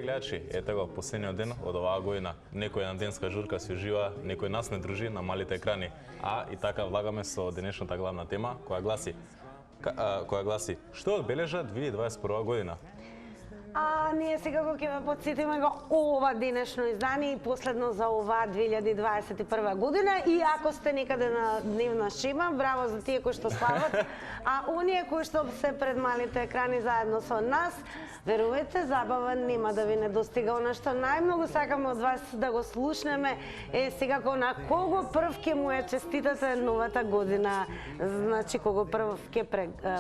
драги гледачи, ете го последниот ден од оваа година. Некој на денска журка се ужива, некој нас не дружи на малите екрани. А и така влагаме со денешната главна тема, која гласи што одбележа 2021 година. Ние секако ќе ве подсетиме го ова денешно издание и последно за ова 2021 година. И ако сте некаде на дневна шема, браво за тие кои што слават, а оние кои што се пред малите екрани заедно со нас, верувате, забава нема да ви не достига. Она што најмногу сакаме од вас да го слушнеме е секако на кого прв ќе му ја честитате новата година. Значи, кого прв ќе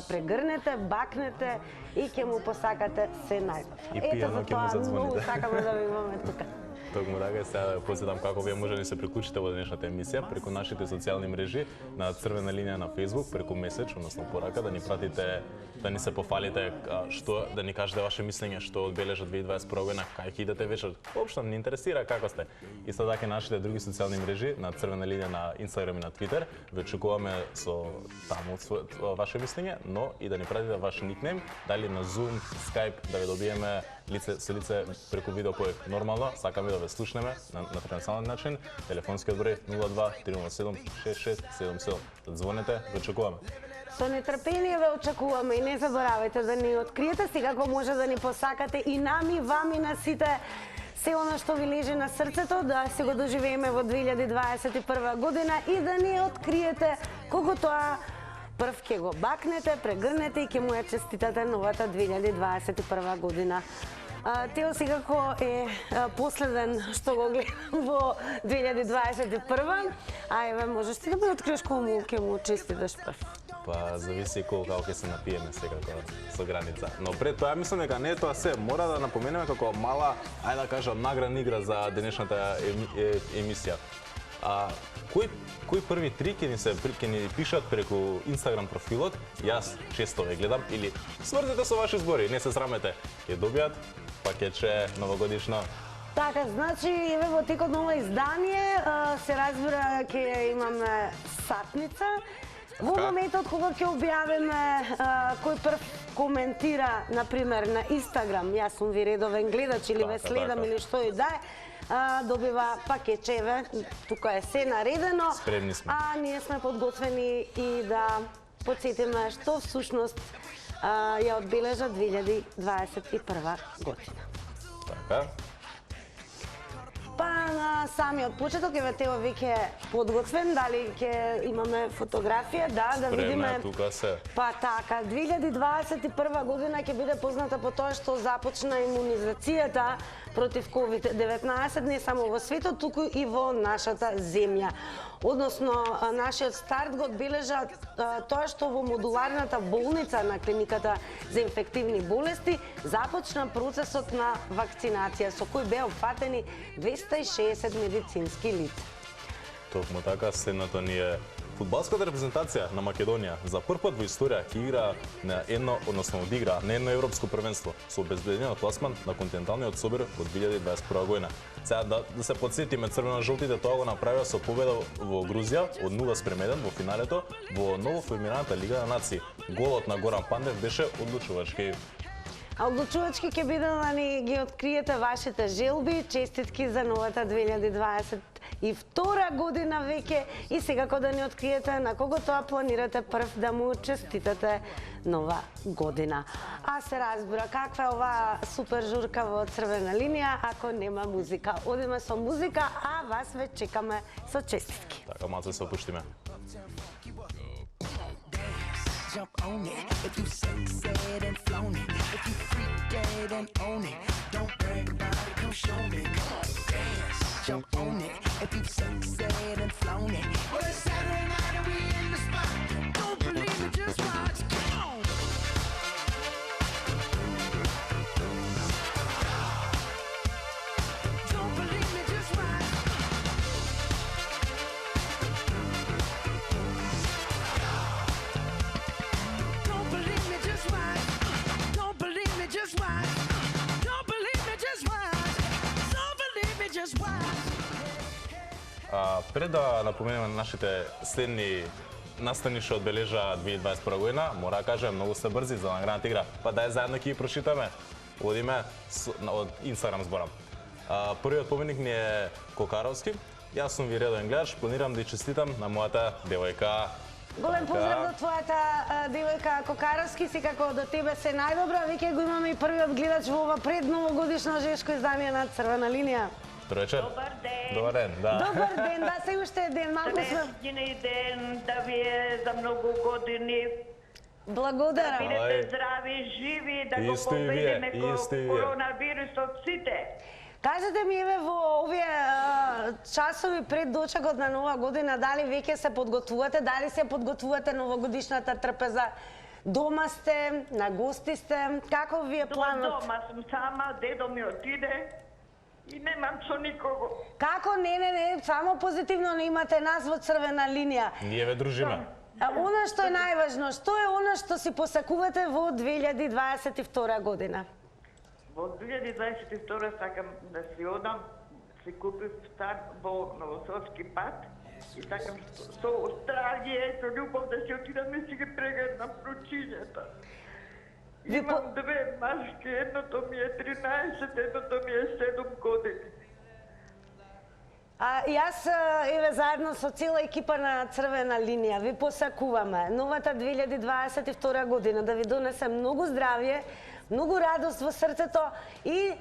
прегрнете, бакнете и ќе му посакате се најдобро. И пијано ќе му задзвоните. Многу сакаме да ви имаме тука. Токму така, сега да посетам како вие може да се приклучите во денешната емисија преку нашите социјални мрежи на црвена линија на Facebook, преку меседж, односно порака, да ни пратите, да ни се пофалите, што да ни кажете ваше мислење, што одбележа 2021 година, кај ќе идете вечер. Општо ни интересира како сте. Исто така нашите други социјални мрежи на црвена линија на Instagram и на Twitter, ве очекуваме со таму ваше мислење, но и да ни пратите ваш никнейм, дали на Zoom, Skype, да ве добиеме лице со лице преку видеоповик. Нормално, сакаме да ве слушнеме на традиционален начин. Телефонскиот број 02 307 6677. Да звоните, ве очекуваме. Со нетрпение ве очекуваме и не заборавајте да ни откриете секако може да ни посакате и нами, вам и на сите се она што ви лежи на срцето, да се го доживееме во 2021 година и да ни откриете кога тоа прв ќе го бакнете, прегрнете и ќе му ја честитате новата 2021 година. Тео секако е последен што го гледам во 2021. А еве, можеш ти да ме откриеш кога ќе му честиташ прв? Па зависи колку ќе се напиеме секако со граница. Но пред тоа мислам дека не е тоа се. Мора да напоменеме како мала, ајде да кажам, наградна игра за денешната емисија. Кои први три ќе ни пишат преку Instagram профилот, јас често ве гледам, или свртете со ваши збори, не се срамете, ќе добијат пакетче новогодишно. Така, значи, еве во текот на ова издание се разбира ќе имаме сатница. Во моментот кога ќе објавиме кој прв коментира, например, на Instagram, јас сум ви редовен гледач или ве следам или што и да е, добива пакетчеве, тука е се наредено. Спремни сме. А ние сме подготвени и да подсетиме што всушност ја одбележа 2021 година. Така. Па на самиот почеток еве Тео веќе подготвен, дали ќе имаме фотографија, да видиме. Спремна, тука се. Па така, 2021 година ќе биде позната по тоа што започна имунизацијата против COVID-19 не само во светот, туку и во нашата земја. Односно, нашиот старт го одбележа тоа што во модуларната болница на клиниката за инфективни болести започна процесот на вакцинација, со кој беа опфатени 260 медицински лица. Токму така, следното ни е фудбалската репрезентација на Македонија за прв пат во историја ќе игра на едно, односно одигра на едно европско првенство со обезбедениот пласман на континенталниот собир во 2021 година. Сега да се подсетиме, црвено-жолтите тоа го направија со победа во Грузија од 0:1 во финалето во новоформираната Лига на нации. Голот на Горан Пандев беше одлучувачки. А одлучувачки ќе биде да ни ги откриете вашите желби, честитки за новата 2022 година веќе и секако да ни откриете на кого тоа планирате прв да му честитате нова година. А се разбира каква е оваа супер журка во црвена линија ако нема музика. Одиме со музика, а вас ве чекаме со честитки. Така, малце се опуштиме. Jump on it if you sexed and flown it. If you freak dead and own it. Don't brag about it, come show me. Come on, dance. Jump on it if you sexed and flown it. Well, it's Saturday night and we in the spot. Don't believe me, just watch. Come on. Don't believe me, just watch. Just watch. Don't believe me, just watch. Don't believe me, just watch. Пред да напоменеме нашите следни настани што одбележа 2021 година, мора да кажем, многу сте брзи за наградната игра. Па дај заедно ќе ги прочитаме. одиме од Инстаграм зборам. Првиот победник ни е Кокаровски. Јас сум ви редовен гледач, планирам да ја честитам на мојата девојка. Голем поздрав до твојата девојка Кокаровски, секако до тебе се најдобро. Веќе го имаме и првиот гледач во ова предновогодишно жешко издание на Црвена линија. Добар вечер. Добар ден. Добар ден, да. Добар ден, да, се уште е ден, малку сме. Среќен ден да ви е за многу години. Благодарам. Бидете здрави, живи, да го Исто и вие, победиме исто и вие. коронавирусот сите. Кажете ми, еве, во овие часови пред дочекот на Нова година, дали веќе се подготвувате, дали се подготвувате новогодишната трпеза? Дома сте, на гости сте, како ви е планот? Дома сум сама, дедо ми отиде и немам со никого. Како не, само позитивно не имате нас во Црвена линија. Ние ве дружиме. Она што е најважно, што е она што си посакувате во 2022 година? Во 2022 сакам да си одам, си купив стан во Новосовски пат и сакам со Австралија и со љубов да си отидам и си ги прегледам пручињата. Имам две машки, едното ми е 13, едното ми е 7 години. Јас, еве, заедно со цела екипа на Црвена линија, ви посакуваме новата 2022 година да ви донесе многу здравје, многу радост во срцето и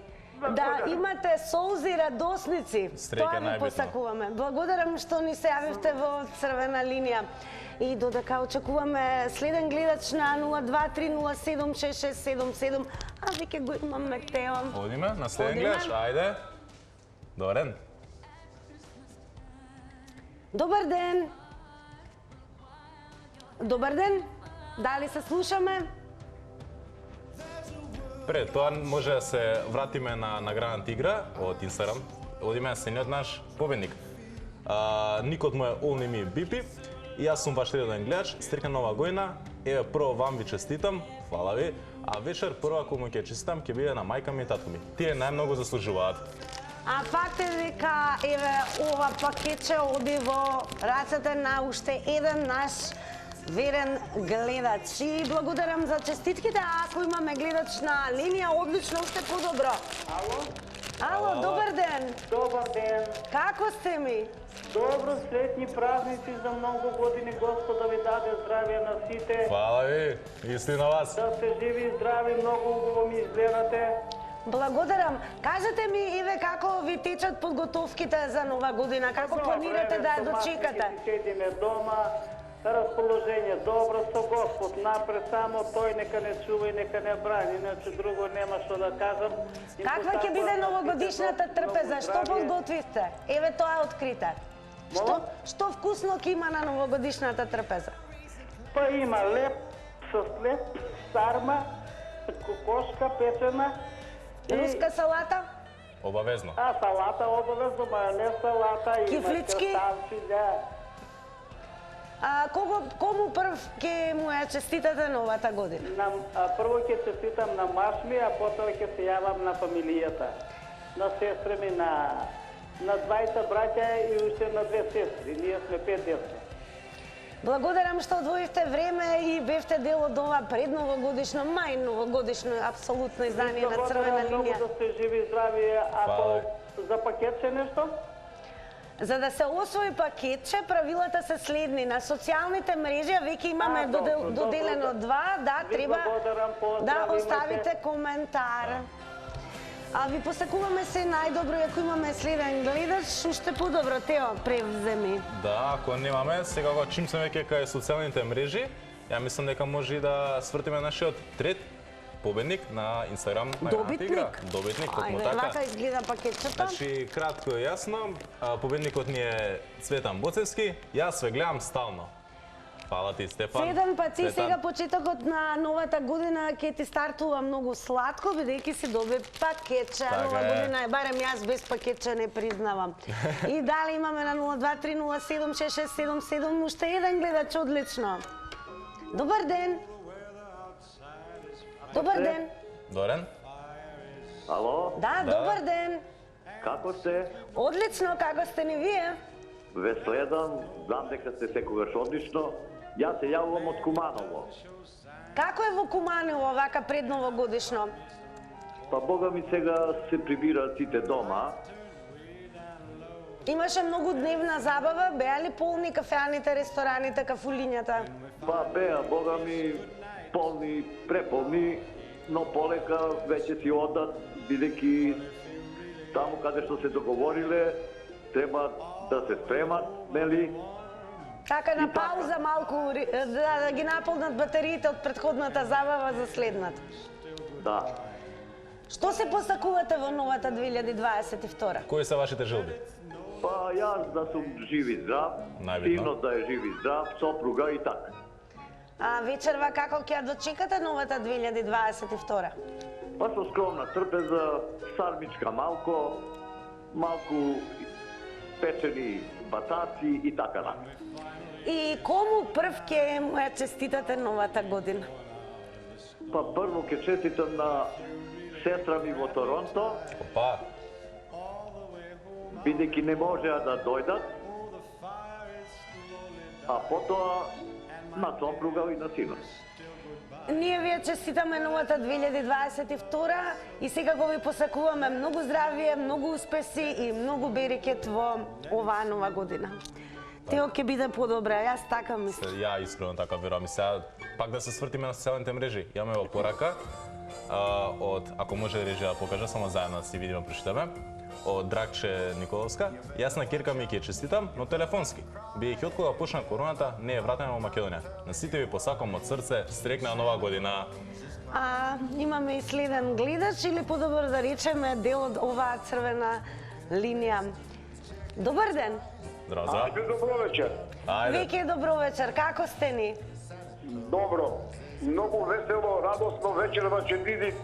да имате солзи радосници. Среќа Тоа ви најбитно. посакуваме. Благодарам што ни се јавивте во Црвена линија. И додека очекуваме следен гледач на 023076677, а веќе го имаме Тео. Одиме на следен Одиме. гледач, ајде. Добар ден. Добар ден. Добар ден. Дали се слушаме? Пред тоа може да се вратиме на наградната игра од Инстаграм. Одиме следниот наш победник. Никот му е Олними Бипи и јас сум ваш редовен гледач. Среќна нова година. Еве прво вам ви честитам, фала ви. А вечер прва кому ќе честитам ќе биде на мајка ми и татко ми. Тие најмногу заслужуваат. А факт е дека еве ова пакетче оди во рацете на уште еден наш верен гледач. И благодарам за честитките, а ако имаме гледач на линија, одлично, уште подобро. Ало, добар ден. Добар ден. Како сте ми? Добро, сретни празници за многу години. Господа ви даде здравје на сите. Фала ви, исти на вас. Да сте живи и здрави, многу убаво ми изгледате. Благодарам. Кажете ми, еве, како ви течат подготовките за Нова година? Како планирате да ја дочекате? Седиме дома, расположение добро со Господ. Напред само тој нека не чува и нека не брани, иначе друго нема што да кажам. И Каква ќе биде новогодишната трпеза? Што подготвивте? Еве тоа е открите. Што вкусно ќе има на новогодишната трпеза? Па има леп со слеп, сарма, кокошка печена и Руска салата? Обавезно. салата обавезно, мајонез салата, има Кифлички? крставци, да. Кому прв ќе му ја честитате новата година? Прво ќе честитам на маш ми, а потоа ќе се јавам на фамилијата. На сестра ми, на двајца браќа и уште на две сестри. Ние сме 5 деца. Благодарам што одвоивте време и бевте дел од ова предновогодишно, мај новогодишно апсолутно издание на Црвена Многу линија. да сте живи и здрави. Ако за пакетче нешто? За да се освои пакетче, правилата се следни. На социјалните мрежи веќе имаме доделено два, да, Ви треба благодарам, поздрав, да имате. оставите коментар. А ви посакуваме се најдобро и ако имаме следен гледач, уште подобро. Тео, превземи. Да, ако немаме, сега чим сме веќе кај социјалните мрежи, ја мислам дека може и да свртиме нашиот трет победник на Инстаграм наградната игра. Добитник, токму Ајде, така. вака изгледа пакетчето. Значи, кратко и јасно, победникот ни е Цветан Боцевски, јас ве гледам стално. Фала ти, Стефан. Цветан, па ти Цветан. сега почетокот на новата година ќе ти стартува многу сладко, бидејќи си доби пакетче. Така Нова е. година е, барем јас без пакетче не признавам. И дали имаме на 023076677 уште еден гледач, одлично. Добар ден. Добар ден. Дорен? Ало, Да, добар ден. како сте? Одлично, како сте ни вие? Ве следам, знам дека сте секогаш одлично. Јас се јавувам од Куманово. Како е во Куманово вака пред новогодишно? Па Бога ми сега се прибираат сите дома. Имаше многу дневна забава, беа ли полни кафеаните, рестораните, кафулињата? Па беа, Бога ми, полни, преполни, но полека веќе си одат, бидејќи таму каде што се договориле, треба да се спремат, нели? Така, на И така. пауза малку, да ги наполнат батериите од претходната забава за следната. Да. Што се посакувате во новата 2022? Кои се вашите желби? Па јас да сум жив и здрав, Најбитно. синот да е жив и здрав, сопруга и така. А вечерва како ќе ја дочекате новата 2022? Па со скромна трпеза, сармичка малко печени батаци и така натаму. И кому прв ќе му ја честитате новата година? Па прво ќе честитам на сестра ми во Торонто, Опа, бидејќи не можеа да дојдат, а потоа на сопруга и на синот. Ние ви ја честитаме новата 2022 и секако ви посакуваме многу здравје, многу успеси и многу берекет во оваа нова година. Тео ќе биде подобра, јас така мислам. ја искрено така верувам. И сега пак да се свртиме на социјалните мрежи. Имаме во порака од, ако може режија да покажа, само заедно да си видиме, прочитаме, од Драгче Николовска. Јас на ќерка ми ќе честитам, но телефонски. Бидејќи од кога почна короната, не е вратена во Македонија. На сите ви посакувам од срце стрекна нова година. Имаме и следен гледач или подобро да речеме дел од оваа црвена линија. Добар ден. Здраво, здраво. Добро вечер. Ајде. Веќе добро вечер, како сте ни? Добро. Многу весело, радосно вечерва ќе биде.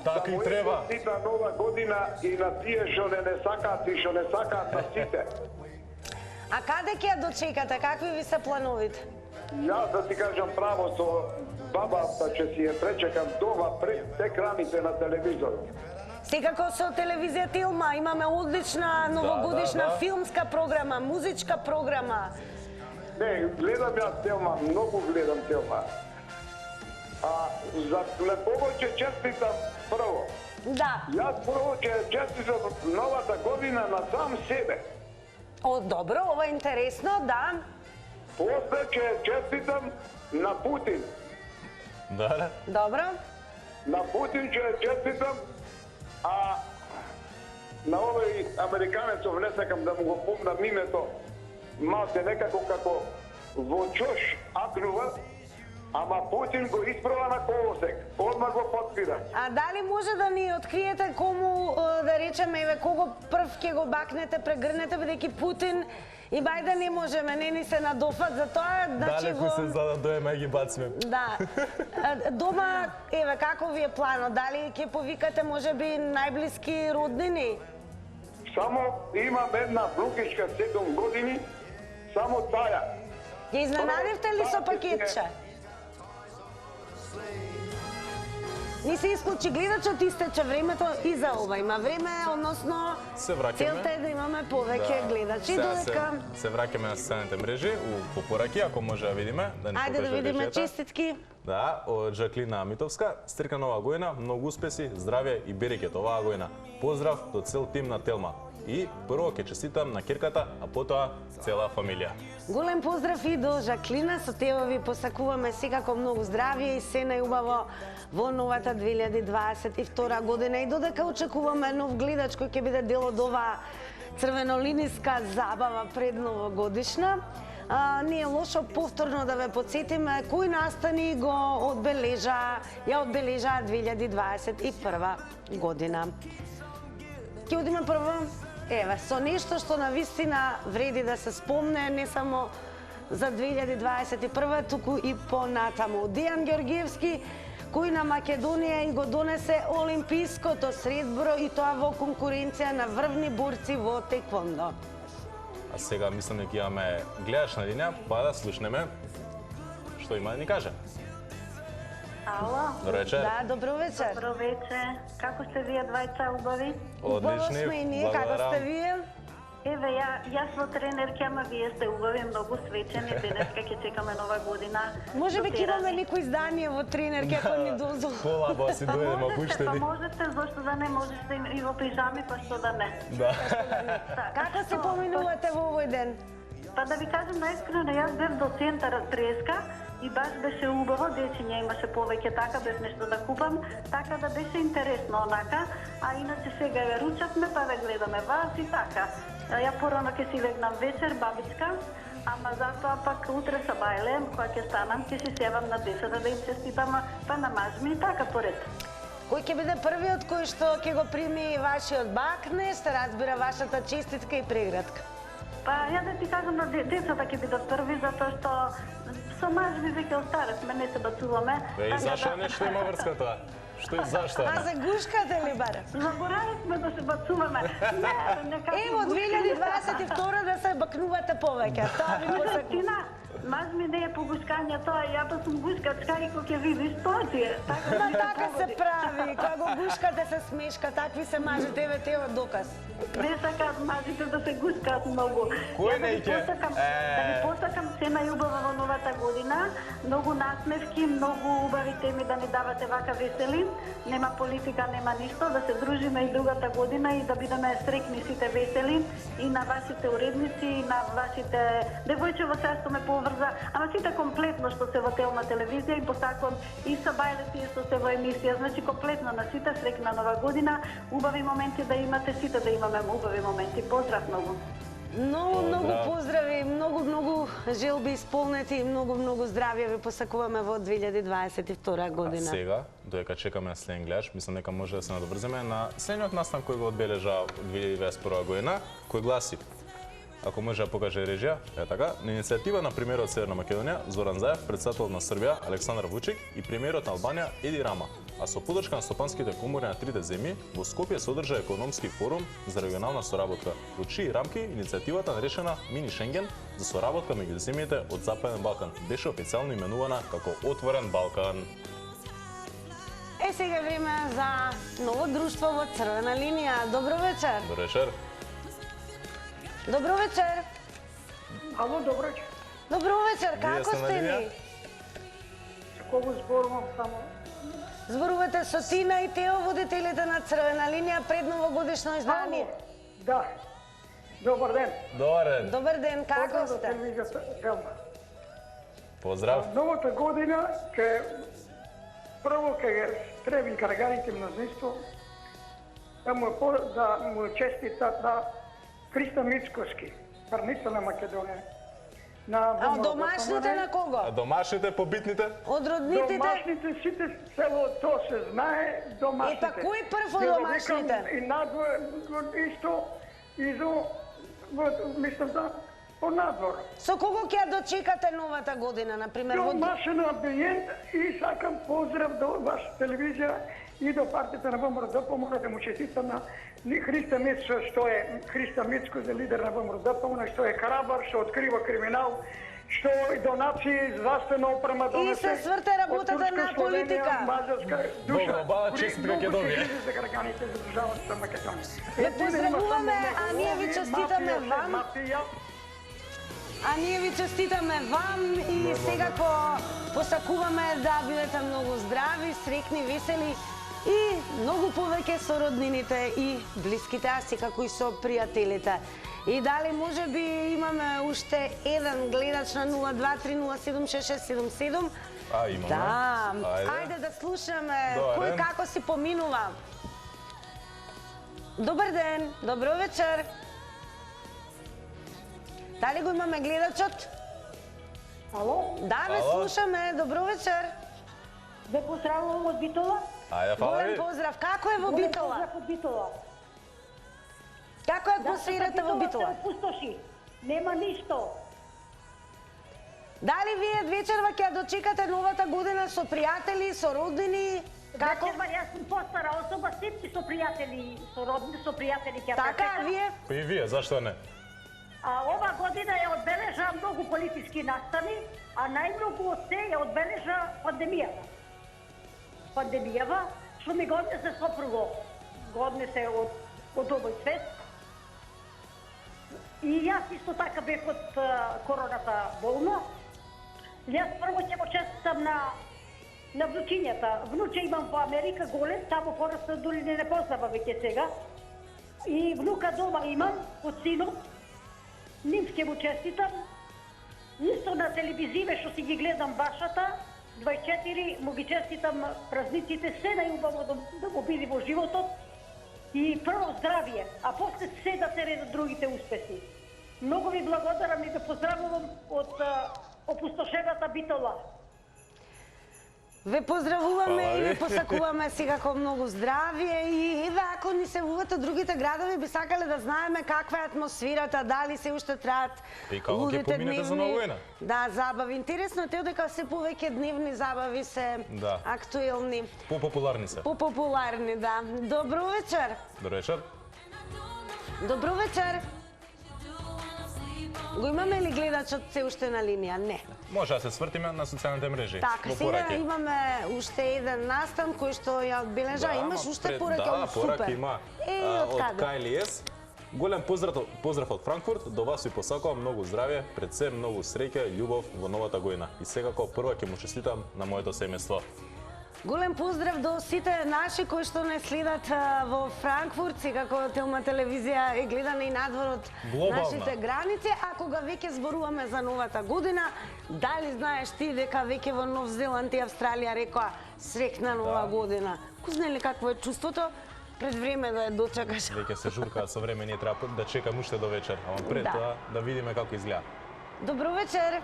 Така и треба. Сита нова година и на тие што не сакаат и што не сакаат на сите. А каде ќе ја дочекате? Какви ви се плановите? Јас да ти кажам право, со бабата ќе си ја пречекам дома пред екраните на телевизорот. Секако со телевизија Телма имаме одлична новогодишна да. филмска програма, музичка програма. Не, гледам јас Телма, многу гледам Телма. А за Лепово ќе честитам прво. Да. Јас прво ќе честитам новата година на сам себе. О, добро, ова е интересно, да. После ќе честитам на Путин. Да. Добро. На Путин ќе честитам, а на овој американецов не сакам да му го помнам името, малце некако како во чош акнува, ама Путин го испрова на колосек, одмah го подпира. А дали може да ни откриете кому, да речеме, еве, кого прв ќе го бакнете, прегрнете, бидејќи Путин и бај да не можеме, не ни се надофат за тоа, значи Далеку се за да доеме и ги бациме. Да. Дома, еве, како ви е планот? Дали ќе повикате можеби најблиски роднини? Само имам една внукичка 7 години, само таја. Ја изненадивте ли со пакетче? Ни се исклучи гледачот, истече времето и за ова. Има време, односно Се враќаме. целта е да имаме повеќе гледачи. Сега Додека... се враќаме на социјалните мрежи по пораки, ако може да видиме, да ни Ајде да покаже видиме режијата. честитки. Да, од Жаклина Митовска, стрека нова година, многу успеси, здравје и берекет оваа година. Поздрав до цел тим на Телма. И прво ќе честитам на ќерката, а потоа цела фамилија. Голем поздрав и до Жаклина, со тебе ви посакуваме секако многу здравје и се најубаво во новата 2022 година и додека очекуваме нов гледач кој ќе биде дел од оваа црвенолиниска забава пред новогодишна. Не е лошо повторно да ве подсетиме кои настани ја одбележаа 2021 година. Ќе одиме прво, еве, со нешто што навистина вреди да се спомне, не само за 2021, туку и понатаму. Дејан Ѓоргиевски, кој на Македонија и го донесе олимпиското сребро и тоа во конкуренција на врвни борци во теквондо. А сега мислам дека имаме гледач на линија, па да слушнеме што има да ни каже. Ало. Добро вечер. Да, добро вечер. Добро вечер. Како сте вие двајца убави? Убаво Одлични, сме и ние, како благодарам. сте вие? Еве, јас во тренерки, ама вие сте убави, многу свечени, денеска ќе чекаме нова година. Може би ќе имаме некој издание во тренерки, ако ни дозволи. Полабо си дојдемо пуштени. Можете, зашто да не, можете и во пижами, па што да не. Да. Како се поминувате во овој ден? Па да ви кажам наискрено, јас бев до центарот треска и баш беше убаво, дечиња имаше повеќе така, без нешто да купам, така да беше интересно онака, а иначе сега ве ручавме, па ве гледаме вас и така. Ја порано ќе си легнам вечер, бабичка, ама затоа пак утре са бајле, кога ќе станам, ќе си севам на децата да им честитам, па на мажми и така поред. Кој ќе биде првиот кој што ќе го прими вашиот бакне, ще разбира вашата честитка и преградка? Па ја да ти кажам на децата ќе бидат први, затоа што со мажми веќе остаравме, не се бацуваме. И зашо нешто има врска тоа? Што и зашто? А за гушката ли баре? Заборавивме да се бацуваме. Ево, 2022 да се бакнувате повеќе. Тоа ви посакувам. Мажми не е по гушкање тоа, ја па сум гушкачка и кога ќе видиш тоа ти е. Така се прави, кога го гушкате се смешка, такви се мажите, еве тева доказ. Не сакаат мажите да се гушкаат многу. Кој не ќе? Да ви посакам се најубава во новата година, многу насмевки, многу убави теми да ни давате вака весели, нема политика, нема ништо, да се дружиме и другата година и да бидеме среќни сите весели и на вашите уредници и на вашите девојчево сесто ме поврза, ама сите комплетно што се во телна телевизија и посакувам и са бајлеци и што се во емисија, значи комплетно на сите среќна нова година, убави моменти да имате, сите да имаме убави моменти. Поздрав многу. Многу поздрави, многу желби исполнети и многу здравје ви посакуваме во 2022 година. А сега, додека чекаме следен гледач, мислам дека може да се надобрземе на следниот настан кој го одбележа 2021 година, кој гласи: ако може да покаже режија, е така, на иницијатива на премиерот Северна Македонија Зоран Заев, председател на Србија Александар Вучик и премиерот на Албанија Еди Рама, а со подршка на стопанските комори на трите земји, во Скопје се одржа економски форум за регионална соработка, во чии рамки иницијативата наречена Мини Шенген за соработка меѓу земјите од Западен Балкан беше официјално именувана како Отворен Балкан. Сега време за ново друштво во Црвена линија. Добро вечер. Добро вечер. Добро вечер. Ало, добро вечер. Добро вечер, како сте ни? Со кого зборувам само? Зборувате со Тина и Тео, водителите на Црвена линија пред новогодишно издание. Да. Добар ден. Добар ден. Добар ден, како сте? Поздрав. Новата година прво ќе треба граѓаните мнозинство да му честитат на Христа Мицкоски, царница на Македонија. А домашните на кого? А домашните, побитните? Од роднините? Домашните сите, цело тоа се знае, домашните. Па кој прв од домашните? И надвор, исто, мислам да, по надвор. Со кого ќе дочекате новата година, например? Домашен амбиент и сакам поздрав до ваша телевизија и до партијата на ВМРО-ДП, да му честитам на Христа Мицко, што е Христа Мицко за лидер на ВМРО-ДП, што е храбар, што открива криминал, што и донации, здравствена опрема донесе. И се сврте работата на политика. Добро, бала честитка ќе добие. За граѓаните за државата Македонија. Ве поздравуваме, а ние ви честитаме вам. А ние ви честитаме вам и секако посакуваме да бидете многу здрави, среќни, весели и многу повеќе со роднините и блиските, а секако и со пријателите. И дали може би имаме уште еден гледач на 023076677? А, имаме. Да, ајде да слушаме кој како си поминува. Добар ден, добро вечер. Дали го имаме гледачот? Ало? Да, ве слушаме. Добро вечер. Ве поздравувам од Битола. Ајде, фала ви. Голем поздрав. Како е во Битола? Голем поздрав од Битола. Како е атмосферата во Битола? Да, пустоши. Нема ништо. Дали вие вечерва ќе дочекате новата година со пријатели, со роднини? Како? Вечерва јас сум постара особа, сепки со пријатели, со родни, со пријатели ќе Така, вие? Па и вие, зашто не? А ова година ја одбележа многу политички настани, а најмногу од се ја одбележа пандемијата. Пандемијава, што ми го однесе сопруго, го однесе од овој свет. И јас исто така бев од короната болна. Јас прво ќе го честитам на внучињата. Внуче имам во Америка голем, таму порасна дури не познава веќе сега. И внука дома имам од синот. Ним ќе му честитам. Исто на телевизиве што си ги гледам вашата, 24, му ги честитам празниците, се најубаво да му биде во животот. И прво здравие, а после се да се редат другите успеси. Многу ви благодарам и ве поздравувам од опустошената Битола. Ве поздравуваме Фала и ви. ви посакуваме секако многу здравие и еве ако ни се вувате другите градови би сакале да знаеме каква е атмосферата, дали се уште траат И како ќе лудите поминете за Нова година? Да, забави. Интересно е те дека се повеќе дневни забави се Да. актуелни, Попопуларни се. популарни, да. Добро вечер. Добро вечер. Добро вечер. Го имаме ли гледачот се уште на линија? Не. Може да се свртиме на социјалните мрежи. Така, Во сега пораки. имаме уште еден настан кој што ја одбележа. Да, Имаш ама уште пред- пораки, Да, супер. пораки има. Од Од каде? Кайли Ес. Голем поздрав од Франкфурт, до вас ви посакувам многу здравје, пред се многу среќа и љубов во новата година. И секако прва ќе му честитам на моето семејство. Голем поздрав до сите наши кои што не следат во Франкфурт, секако Телма телевизија е гледана и надвор од Глобална. нашите граници, а кога веќе зборуваме за новата година, дали знаеш ти дека веќе во Нов Зеланд и Австралија рекоа среќна нова година? Ку знае ли какво е чувството? Пред време да ја дочекаш. Веќе се журкаат со време, ние треба да чекаме уште до вечер, ама пред Да. тоа да видиме како изгледа. Добро вечер.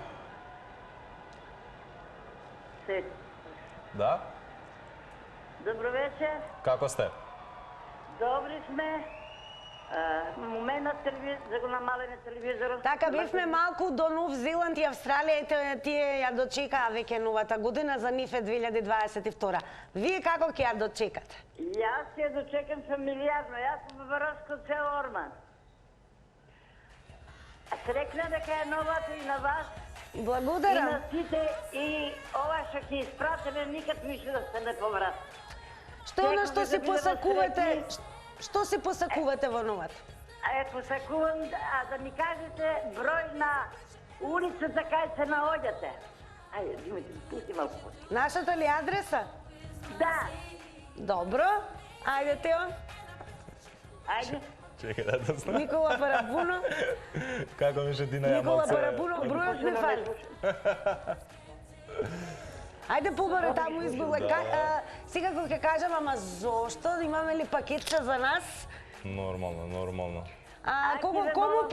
Да? Добро вечер, Како сте? добри сме. Моментот да го намалене телевизорот. Така, бевме малку до Нов Зеланд и Австралија и тие ја дочекаа веќе новата година, за нив е 2022. Вие како ќе ја дочекате? Јас ја дочекам фамилиарно, јас сум во Варашко цел Орман. Срекна дека е новата и на вас, и Благодарам. на сите, и ова што ќе испратиме никад више да се не поврат. Што е она што Секој си да бидеме посакувате? среќни. Што си посакувате во новата? Посакувам да ми кажете број на улицата кај се наоѓате. Ајде, Димитри, пусти малку. Нашата ли адреса? Да, Добро. Ајде, Тео. ајде. Чекај да знам. Никола Парабуно. Како беше Дина ја Никола малце... Парабуно, бројот не фали. Ајде побаре таму изгубе. Секако ќе кажам, ама зошто? Имаме ли пакетче за нас? Нормално, нормално. Кому прво?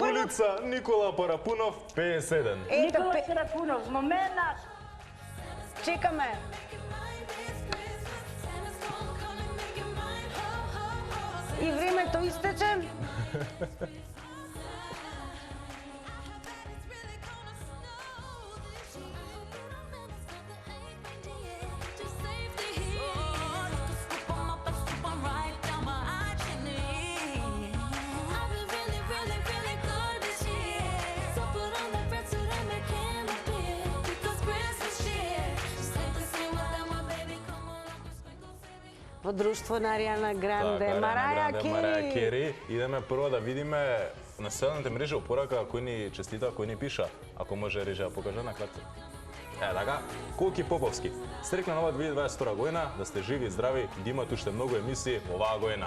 Улица Никола Парапунов, 57. Ето, Никола Парапунов, моментот. чекаме. И времето истече. Во друштво на Ариана Гранде, Мараја Кери. Идеме прво да видиме на социјалните мрежи опорака кој ни честита, кој ни пиша. Ако може Режа покажа на кратко. Така, Коки Поповски. Срекна нова 2022 година, да сте живи и здрави, да имате уште многу емисии оваа година.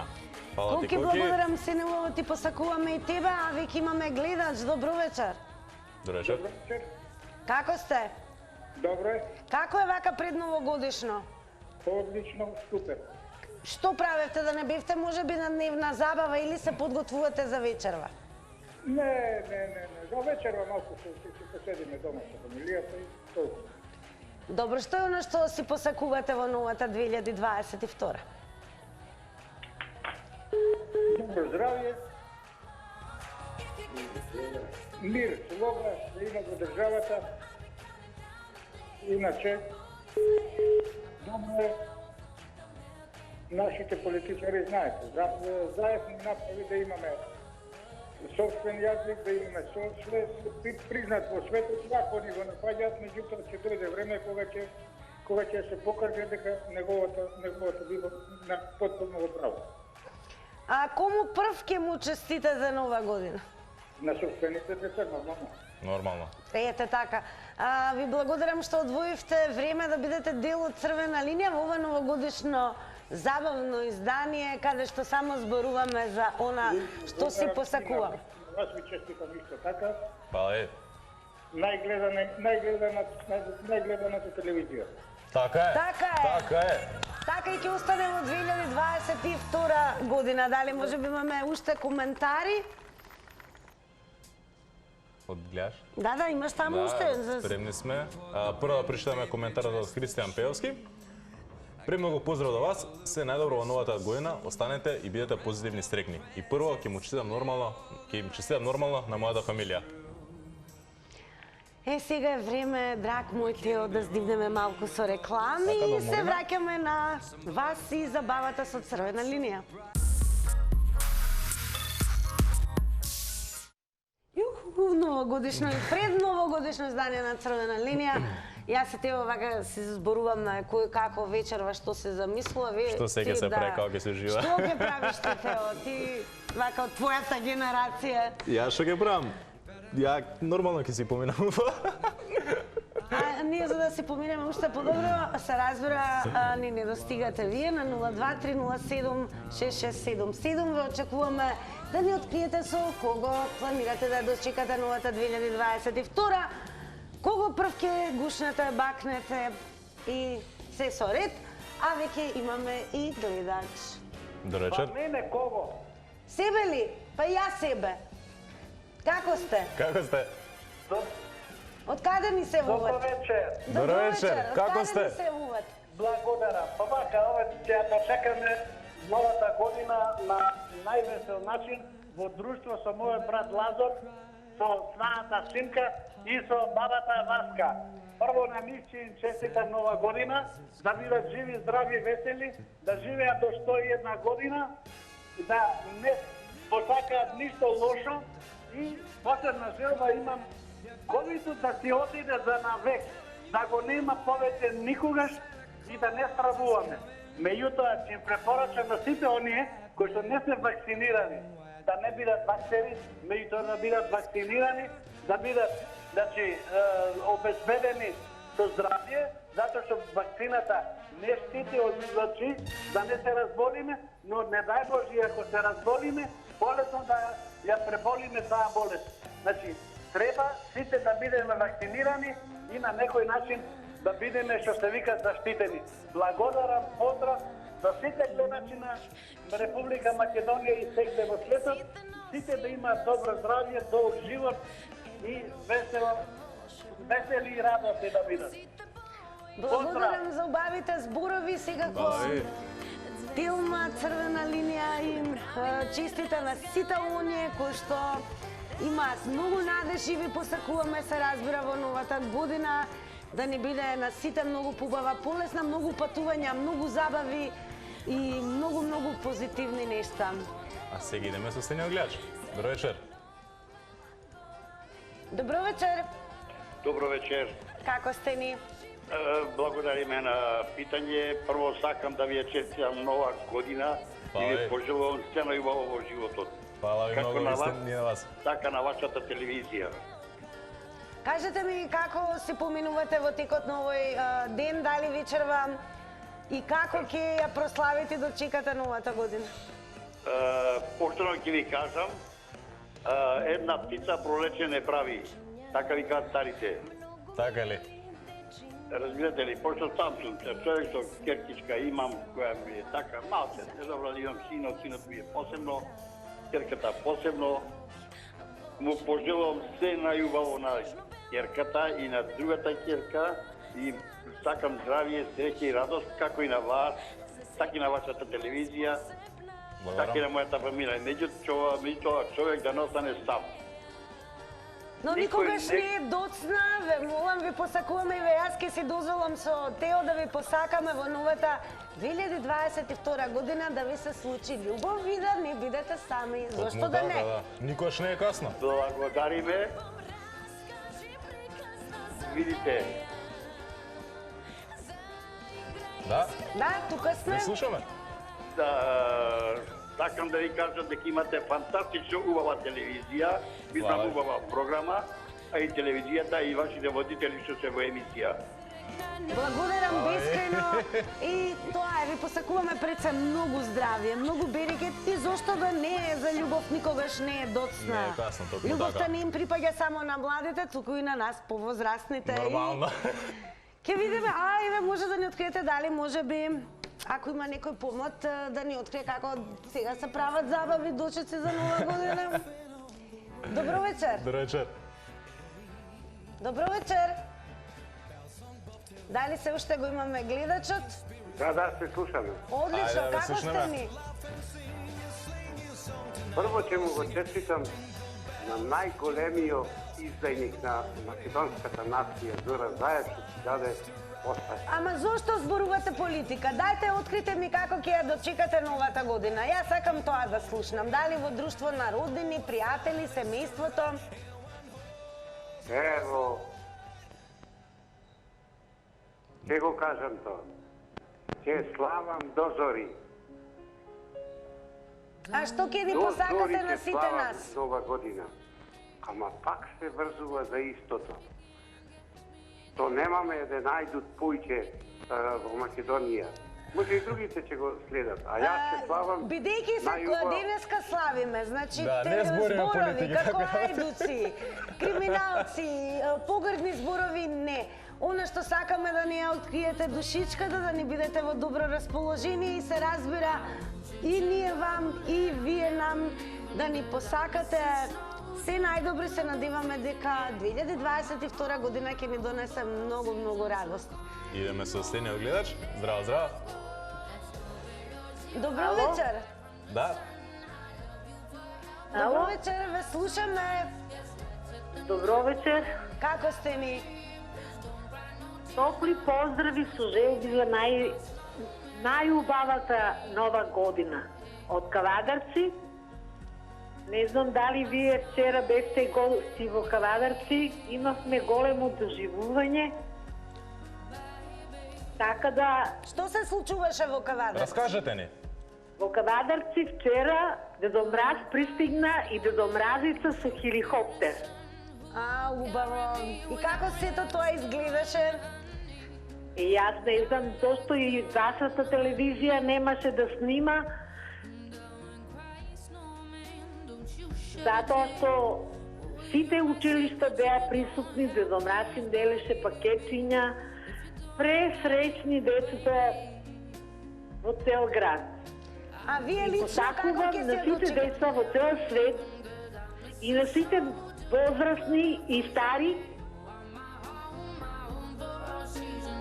Фала ти, Коки, Коки. благодарам се, неубаво ти посакуваме и тебе, а веќе имаме гледач. Добро вечер. Добро вечер. Како сте? Добро е, Како е вака пред новогодишно? одлично, супер. Што правевте да не бевте можеби на дневна забава или се подготвувате за вечерва? Не. За вечерва малку се поседиме дома со фамилијата и толку. Добро, што е оно што си посакувате во новата 2022? Добро здравје, мир, слога да има во државата. Иначе, добро е, нашите политичари знаете, заедно направи да имаме собствен јазик, да имаме признат во светот, како ни го напаѓаат, меѓутоа ќе дојде време кога ќе се покаже дека неговото било на потполно право. А кому прв ќе му честите за нова година? На собствените деца, нормално. Нормално. Ете така. Ви благодарам што одвоивте време да бидете дел од Црвена линија во ова новогодишно забавно издание, каде што само зборуваме за она што си посакува. Вас ви честитам исто така. Фала. Најгледаната телевизија. Така е. Така е. Така е. Така и ќе остане во 2022 година. Дали може би имаме уште коментари? Одгледаш? Да, имаш таму уште. Да, спремни сме. Прво да прочитаме коментарот од Христијан Пеовски. Премногу поздрав до вас, се најдобро во новата година, останете и бидете позитивни, стрекни. И прво ќе им честитам нормално на мојата фамилија. Сега е време, драг мој Тео, да здивнеме малку со реклами и се враќаме на вас и забавата со Црвена линија. Новогодишно и предновогодишно издание на Црвена линија. Јас се Тео вака се зборувам на кој како вечерва што се замислува. Што сега се прави, како ќе се ужива? Што ќе правиш ти, Тео? Ти вака од твојата генерација. Ја што ќе правам? Ја нормално ќе си поминам. Ние за да си поминеме уште подобро, се разбира, ни не достигате вие на 023076677. Ве очекуваме да ни откриете со кого планирате да дочекате новата 2022. Кого прв ќе гушнете, бакнете и се со ред, а веќе имаме и дојдач. Добро вечер. Мене кого? Себе ли? Па ја себе. Како сте? Како сте? Од каде ни се вуват? Добро вечер. Добро вечер. Како сте? Од каде ни се вуват? Благодарам. Па вака, ќе да чекаме новата година на највесел начин во друштво со мојот брат Лазар, со својата синка и со бабата Васка. Прво на нив ќе им честитам нова година, да бидат живи, здрави, весели, да живеат до 101 година, да не посакаат ништо лошо и посебна желба имам ковидот да си отиде за навек, да го нема повеќе никогаш и да не страдуваме. Меѓутоа, ќе им препорачам на сите оние кои што не се вакцинирани, да не бидат вакцини, меѓутоа да бидат вакцинирани, да бидат обезбедени со здравје, затоа што вакцината не штити од излачи, да не се разболиме, но не дај Боже, ако се разболиме, полесно да ја преболиме таа болест. Значи, треба сите да бидеме вакцинирани и на некој начин да бидеме, што се вика, заштитени. Благодарам, поздрав за сите гледачи на Република Македонија и сегде во светот, сите да имаат добро здравје, долг живот и весели и радосни да бидат. Благодарам за убавите зборови, секако Тилма, Црвена линија и честита на сите оние кои што имаат многу надеж и ви посакуваме, се разбира, во новата година да ни биде на сите многу побава, полесна, многу патувања, многу забави и многу позитивни нешта. А сега идеме со следниот гледач. Добро вечер. Добро вечер. Добро вечер. Како сте ни? Благодариме на питање. Прво сакам да ви ја честитам нова година и ви пожелувам се најубаво во животот. Фала ви многу, и на вас. Така на вашата телевизија. Кажете ми како се поминувате во текот на овој ден, дали вечерва и како ќе ја прославите и дочекате новата година? Поштено ќе ви кажам, една птица пролече не прави. Така ви кажат старите. Така ли? Разбирате ли, пошто сам сум човек со керкичка имам, која ми е така малце, не забрал имам синот ми е посебно, керката посебно. Му пожелувам се најубаво на керката и на другата керка и сакам здравје, среќа и радост, како и на вас, така и на вашата телевизија, така и на мојата фамилија. Меѓутоа човек да не остане сам. Но никогаш не е доцна, ве молам, ви посакуваме и јас ке си дозволам со Тео да ви посакаме во новата 2022 година да ви се случи љубов и да не бидете сами. Зошто да не? Никогаш не е касно. Благодариме. Видите. Да? Да, тука сме. Не слушаме. сакам да ви кажам дека имате фантастично убава телевизија, Хвала. убава програма, а и телевизијата и вашите водители што се во емисија. Благодарам бескрајно и тоа е, ви посакуваме пред се многу здравје, многу берекет и зошто да не е за љубов никогаш не е доцна. Не е касно, токму Љубовта така. не им припаѓа само на младите, туку и на нас повозрастните. Нормално. Ке видиме, еве може да ни откриете дали може би ако има некој помлад да ни открие како сега се прават забави дочици за нова година. Добро вечер. Добро вечер. Добро вечер. Дали се уште го имаме гледачот? Да, се слушаме. Одлично, Ајде, да како слушнеме. сте ни? Прво ќе му го честитам на најголемиот издајник на македонската нација, Зора Заев, што си даде оставка. Ама зошто зборувате политика? Дајте, открите ми како ќе ја дочекате новата година. Јас сакам тоа да слушнам. Дали во друштво на роднини, пријатели, семејството? Ево, ќе го кажам тоа. Ќе славам до зори. А што ќе ни До посакате зори на ќе сите славам нас? нова година. Ама пак се врзува за истото. То немаме еден ајдут пујче во Македонија. Може и другите ќе го следат, а јас ќе славам Бидејќи се денеска славиме, значи Да, не збориме зборови политика, како така. ајдуци, криминалци, погрдни зборови не. Она што сакаме да ни ја откриете душичката, да ни бидете во добро расположение и се разбира и ние вам и вие нам да ни посакате се најдобри. Се надеваме дека 2022 година ќе ни донесе многу радост. Идеме со следниот гледач. Здраво, здраво. Добро вечер. Да. Добро вечер, ве слушаме. Добро вечер. Како сте ни? Топли поздрави со желби за најубавата нова година. Од Кавадарци. Не знам дали вие вчера бевте гости во Кавадарци. Имавме големо доживување. Така да, Што се случуваше во Кавадарци? Раскажете ни. во Кавадарци вчера Дедо Мраз пристигна и Дедо Мразица со хеликоптер. Убаво. И како сето тоа изгледаше? И јас не знам зашто и вашата телевизија немаше да снима. Затоа што сите училишта беа присутни, Дедо Мраз им делеше пакетиња, пресреќни децата во цел град. А вие лично како Посакувам ќе на се сите дочекате? деца во цел свет и на сите возрастни и стари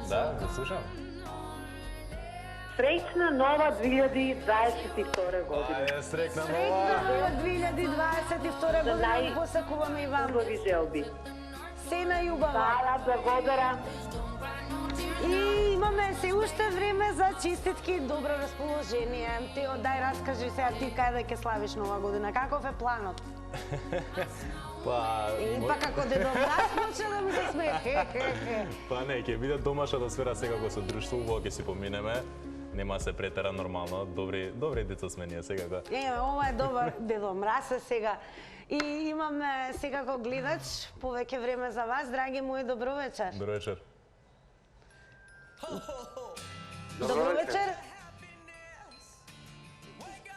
Да, го слушам. среќна нова 2022 година. Ајде, срекна Среќна нова. нова 2022 За година ви посакуваме и вам. Убави желби. Се најубаво. Хвала, благодарам. И имаме се уште време за честитки и добро расположение. Тео, дај раскажи сега ти каде ќе славиш нова година. Каков е планот? Па, И па како Дедо Мраз почна да ми се смее. па не, ќе биде домашната сфера секако со друштво, убаво ќе си поминеме. Нема се претера нормално, добри деца сме ние секако. Ова е добар Дедо Мраз е сега. И имаме секако гледач, повеќе време за вас, драги мои, добро вечер. Добро вечер. Добро вечер.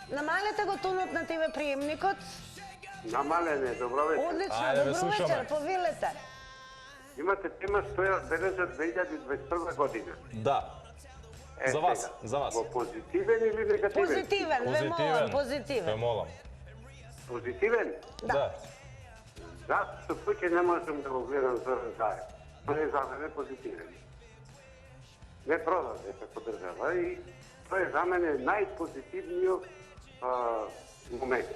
Намалете го тонот на ТВ приемникот. Намалене, добро вечер. Одлично, Ајде, ве добро слушаме. вечер, повелете. Имате тема што ја бележа 2021 година. Да. Е, За вас, сега, за вас. Во позитивен или негативен? Позитивен, ве молам, Ве позитивен. молам. Позитивен? Да. Зашто пуќе не можам да го гледам Зоран Заев. Не за мене позитивен. Не продаде како држава и тоа е за мене најпозитивниот момент.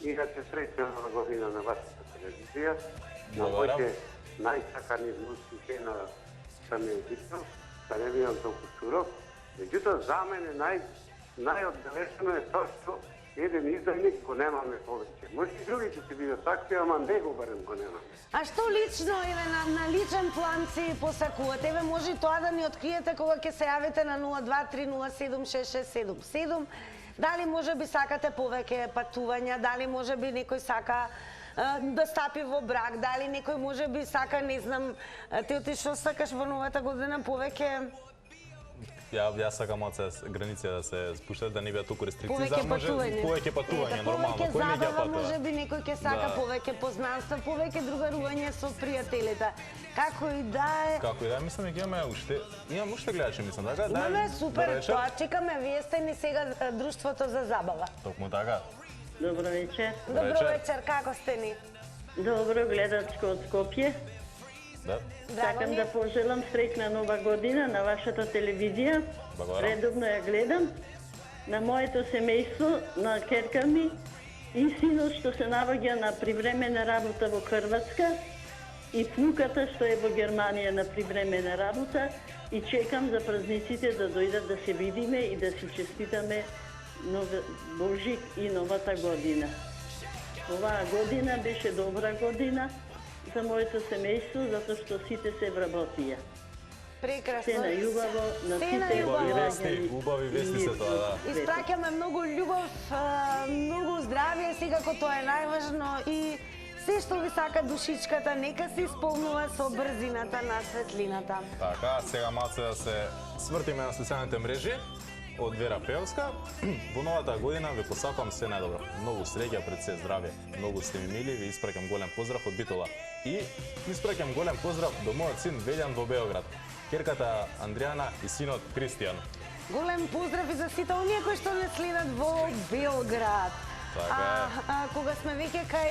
Иначе среќна нова година на вашата телевизија, на Благодарам. моите најсакани внуци жена Саме Дитно, да не бидам толку суров. Меѓутоа, за мене најодбележено е тоа што еден издајник го немаме повеќе. Може и другите ќе бидат такви, ама него барем го немаме. А што лично, еве, на личен план си посакувате? Еве, може и тоа да ни откриете кога ќе се јавите на 023076677. Дали може би сакате повеќе патувања, дали може би некој сака да стапи во брак, дали некој може би сака, не знам, ти што сакаш во новата година повеќе? Јас сакам малце граници да се спуштат, да не бидат толку рестрикции. Повеќе патување. Повеќе патување, нормално. Повеќе Кој не ќе забава, патува? може би некој ќе сака повеќе познанства, повеќе другарување со пријателите. Како и да е. Како и да е, мислам дека имам уште гледачи, мислам, така? Имаме супер, тоа чекаме, вие сте ни сега друштвото за забава. Токму така. Добро вечер. Добро вечер, како сте ни? Добро, гледачко од Скопје. Да. Сакам да пожелам среќна нова година на вашата телевизија. Редовно ја гледам. На моето семејство, на керка ми и синот што се наоѓа на привремена работа во Хрватска и внуката што е во Германија на привремена работа и чекам за празниците да дојдат да се видиме и да си честитаме Божик и новата година. Оваа година беше добра година за моето семејство, затоа што сите се вработија. Прекрасно. Се најубаво на сите граѓани. Убави вести се тоа, да. Испраќаме многу љубов, многу здравје, секако тоа е најважно и се што ви сака душичката, нека се исполнува со брзината на светлината. Така, сега малце да се свртиме на социјалните мрежи. Од Вера Пеовска. Во новата година ви посакувам се најдобро. Многу среќа, пред се здравје. Многу сте ми мили, ви испраќам голем поздрав од Битола. И испраќам голем поздрав до мојот син Велјан во Београд, керката Андријана и синот Кристијан. Голем поздрав и за сите оние кои што не следат во Белград. Кога сме веќе кај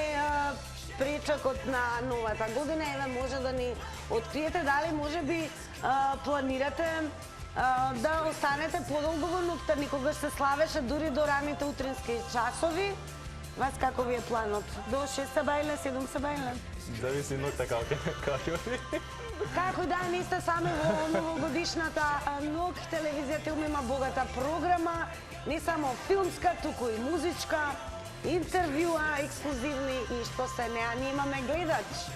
пречекот на новата година, еве може да ни откриете дали може би планирате да останете подолго во ноќта, никогаш се славеше дури до раните утрински часови. Вас како ви е планот? До 6 сабајле, 7 сабајле? Зависи ноќта како ви. Како да не сте сами во новогодишната ноќ, телевизијата има богата програма, не само филмска, туку и музичка, интервјуа, ексклузивни и што се не, а ние имаме гледач.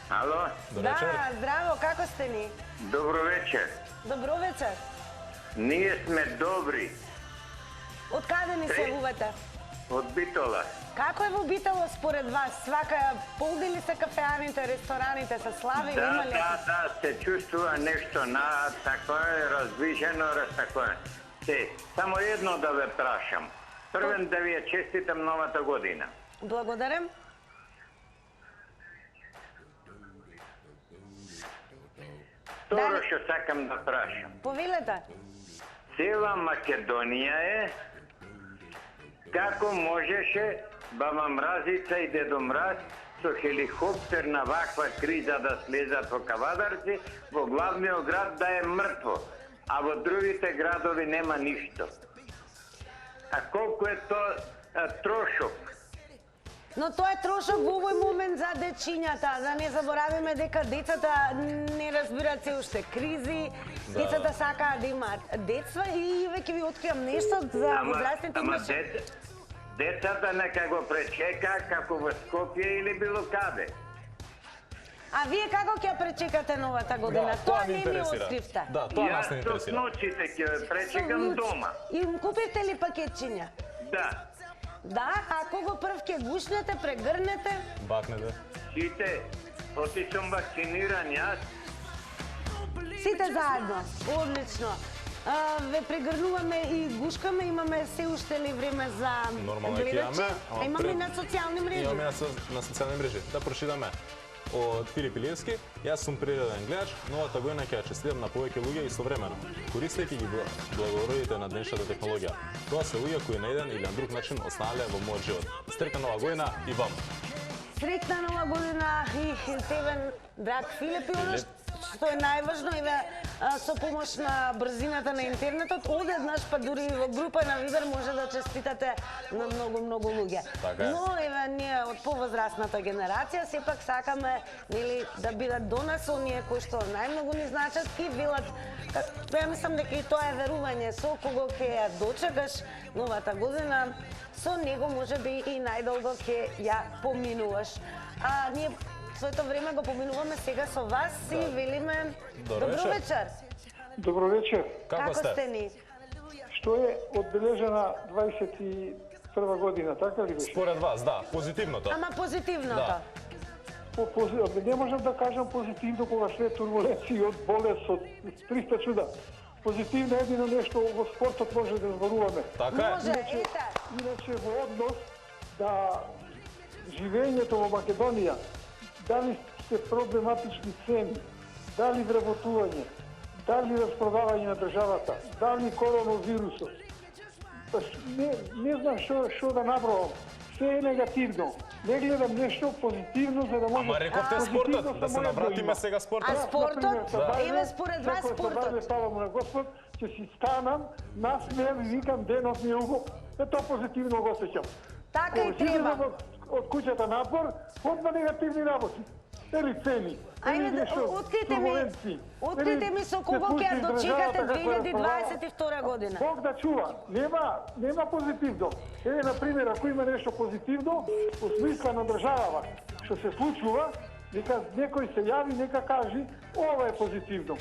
Ало? Да, здраво, како сте ни? Добро вечер. Добро вечер. Ние сме добри. Од каде ни се јавувате? Од Битола. Како е во Битола според вас? Свака полни ли се кафеаните, рестораните се слави? Да, се чувствува нешто на такое раздвижено, такое. Само едно да ве прашам. Првен да ви ја честитам новата година. Благодарам. Второ што сакам да прашам. Повелете. Цела Македонија е како можеше баба Мразица и дедо Мраз со хеликоптер на ваква криза да слезат во Кавадарци, во главниот град да е мртво, а во другите градови нема ништо. А колку е тоа трошок? Но тоа е трошок во овој момент за дечињата, да не заборавиме дека децата не разбираат се уште кризи, децата сакаат да имаат детства и веќе ви откривам нешто за возрастните имаше. Децата нека го пречека како во Скопје или било каде. А вие како ќе пречекате новата година? Тоа не ми откривте. Да, тоа нас не интересира. Јас со ноќите ќе пречекам дома. И им купите ли пакетчиња? Да. Да, а кого прв ќе гушнете, прегрнете? Бакнете. Сите, оти сум вакциниран јас. Сите заедно, одлично. Ве прегрнуваме и гушкаме, имаме се уште ли време за гледачи? Имаме и на социјални мрежи. Имаме на социјални мрежи. Да прочитаме од Филип Илиевски. Јас сум природен гледач, новата година ќе ја честитам на повеќе луѓе истовремено, користејќи ги благородите на денешната технологија. Тоа се луѓе кои на еден или на друг начин останале во мојот живот. Среќна нова година и вам. Среќна нова година и тебе, драг Филип, и оно што е најважно е да со помош на брзината на интернетот, одеднаш па дури во група на Вибер може да честитате на многу луѓе. Но еве ние од повозрастната генерација сепак сакаме нели да бидат до нас оние кои што најмногу ни значат и велат. Ја мислам дека и тоа е верување со кого ќе ја дочекаш новата година, со него можеби и најдолго ќе ја поминуваш. А ние своето време го поминуваме сега со вас и велиме добро вечер. Добро вечер. Како сте ни? што е одбележена 21 година, така ли беше? Според вас, да, позитивното. Ама позитивното. Не можам да кажам позитивно кога се турбуленции од болест, од 300 чуда. Позитивно едино нешто во спортот може да зборуваме. Така е. Може, Иначе во однос да живењето во Македонија, дали се проблематични цени, дали вработување, дали распродавање на државата, дали коронавирусот. Не знам што да наброам. Се е негативно. Не гледам нешто позитивно, за да може... Ама рековте спортот, да се навратиме сега спортот. А спортот? Еве според вас спортот. Ставам на Господ, ќе си станам, насмеам и викам денот ми е убав. Тоа позитивно го осеќам. Така и треба. Од куќата напор, одма негативни работи. Или цени. Ајде, открите ми со кого ќе ја дочекате 2022 година. Бог да чува. Нема позитивно. Еве, например, ако има нешто позитивно, во смисла на државава, што се случува, нека некој се јави, нека кажи, ова е позитивно.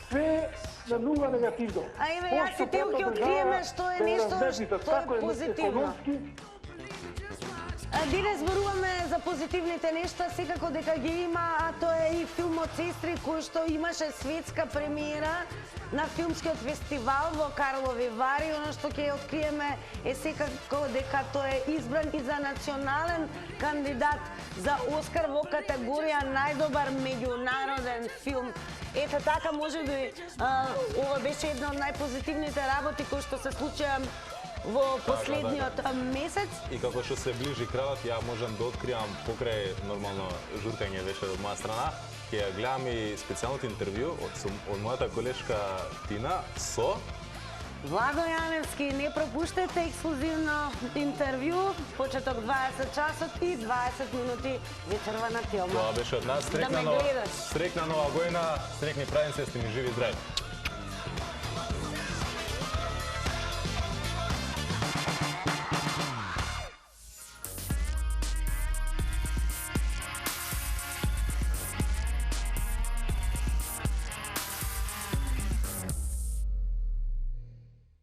Све на нула негативно. Ајде, јас и те ќе откриеме што е нешто што е позитивно. Денес зборуваме за позитивните нешта, секако дека ги има, а тоа е и филмот Сестри, кој што имаше светска премиера на филмскиот фестивал во Карлови Вари. Оно што ќе откриеме е секако дека тоа е избран и за национален кандидат за Оскар во категорија најдобар меѓународен филм. Ето така, може би, ова беше една од најпозитивните работи кои што се случија во последниот месец. И како што се ближи крајот, ја можам да откријам покрај нормално журкање беше од моја страна, ќе ја гледам и специјалното интервју од мојата колешка Тина со Владо Јаневски. Не пропуштете ексклузивно интервју, почеток 20 часот и 20 минути вечерва на Тилма. Тоа беше од нас. Срекна нова година, срекни празници, сте ми живи и здрави.